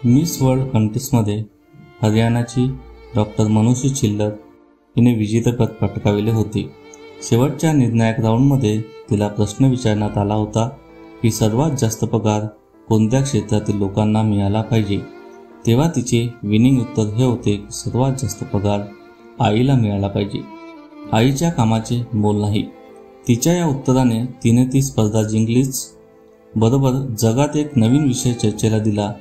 Miss World कंटेस्टमध्ये हरियाणाची doctor Manushi Chhillar हिने विजेतेपद पटकाविले होते। शेवटच्या निर्णायक राऊंडमध्ये तिला प्रश्न विचारण्यात आला होता की सर्वात जास्त पगार कोणत्या क्षेत्रातील लोकांना मिळाला पाहिजे। तेव्हा तिचे विनिंग उत्तर हे होते की सर्वात जास्त पगार आईला मिळाला पाहिजे। आईच्या कामाचे मोल नाही। तिच्या या उत्तराने तिने ती स्पर्धा जिंकलीच, बरोबर जगात एक नवीन विषय चर्चेला दिला।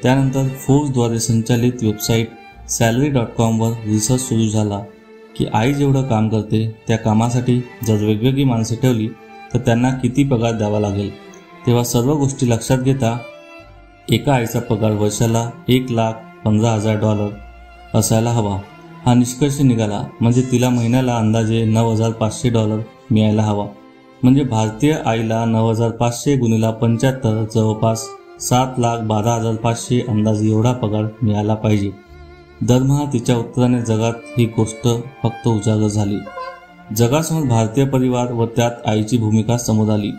त्यानंतर फोर्ब्सद्वारे संचालित वेबसाईट salary.com वर रिसर्च सुरू झाला की आई जेवढं काम करते त्या कामासाठी जर वेगवेगळी माणसे ठेवली तर त्यांना किती पगार द्यावा लागेल। तेव्हा सर्व गोष्टी लक्षात घेता एका आईचा पगार वर्षाला $1,15,000 असायला हवा हा निष्कर्ष निघाला। म्हणजे तिला महिन्याला अंदाजे $9,500 मिळायला हवा। म्हणजे भारतीय आईला 9,500 गुणिले 75 जवळपास 7,12,500 अंदाजे एवढा पगार मिळाला पाहिजे। दरमहा तिच्या उत्तराने जगात ही गोष्ट फक्त उजागर झाली। जगासमोर भारतीय परिवार व त्यात आईची भूमिका समोर आली।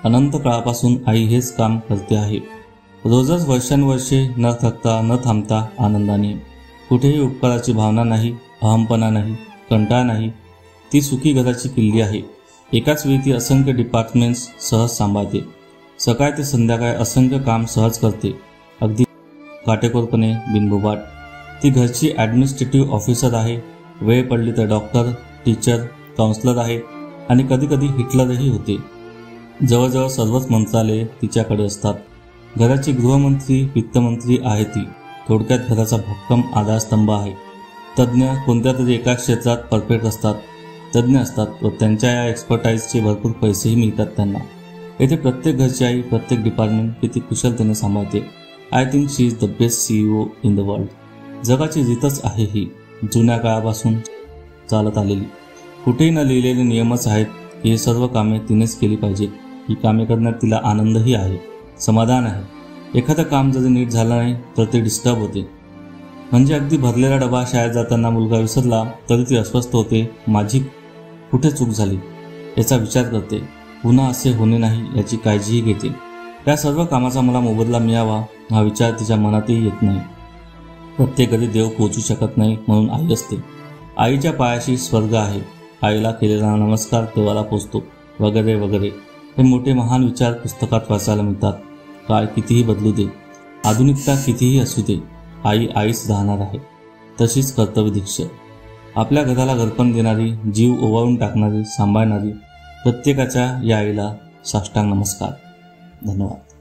अनंत काळापासून आई हेच काम करते आहे, रोजच वर्षानुवर्षे न थकता न थांबता आनंदाने। कुठेही उपकाराची भावना नाही, अहमपणा नाही, कंटाळा नाही। ती सुखी घराची किल्ली आहे। एकाच वेळी ती असंख्य डिपार्टमेंट्स सहज सांभाळते। सकाळ ते संध्याकाळ असंख्य काम सहज करते, अगदी काटेकोरपणे, बिनबुबाट। ती घरची ॲडमिनिस्ट्रेटिव्ह ऑफिसर आहे। वेळ पडली तर डॉक्टर, टीचर, काउन्सलर आहे आणि कधीकधी हिटलरही होते। जवळजवळ सर्वच मंत्रालये तिच्याकडे असतात। घराची गृहमंत्री, वित्तमंत्री आहे ती। थोडक्यात घराचा भक्कम आधारस्तंभ आहे। तज्ज्ञ कोणत्या तरी एका क्षेत्रात परफेक्ट असतात, तज्ज्ञ असतात व त्यांच्या या एक्सपर्टाईजचे भरपूर पैसेही मिळतात त्यांना। येथे प्रत्येक घरची आई प्रत्येक डिपार्टमेंट किती कुशलतेने सांभाळते। I think she is the best CEO in the world. जगाची रीतच आहे ही, जुन्या काळापासून चालत आलेली। कुठेही न लिहिलेले नियमच आहेत की हे सर्व कामे तिनेच केली पाहिजेत। ही कामे करण्यात तिला आनंदही आहे, समाधान आहे। एखादं काम जरी नीट झालं नाही तर ते डिस्टर्ब होते। म्हणजे अगदी भरलेला डबा शाळेत जाताना मुलगा विसरला तरी ती अस्वस्थ होते। माझी कुठे चूक झाली याचा विचार करते, पुन्हा असे होणे नाही याची काळजीही घेते। या सर्व कामाचा मला मोबदला मिळावा हा विचार तिच्या मनातही येत नाही। प्रत्येक घरी देव पोहोचू शकत नाही म्हणून आई असते। आईच्या पायाशी स्वर्ग आहे, आईला केलेला नमस्कार देवाला पोचतो, वगैरे वगैरे। हे मोठे महान विचार पुस्तकात वाचायला मिळतात। काळ कितीही बदलू दे, आधुनिकता कितीही असू दे, आई आईच राहणार आहे। तशीच कर्तव्यदीक्षा, आपल्या घराला घरपण देणारी, जीव ओवाळून टाकणारी, सांभाळणारी प्रत्येकाच्या या आईला साष्टांग नमस्कार। धन्यवाद।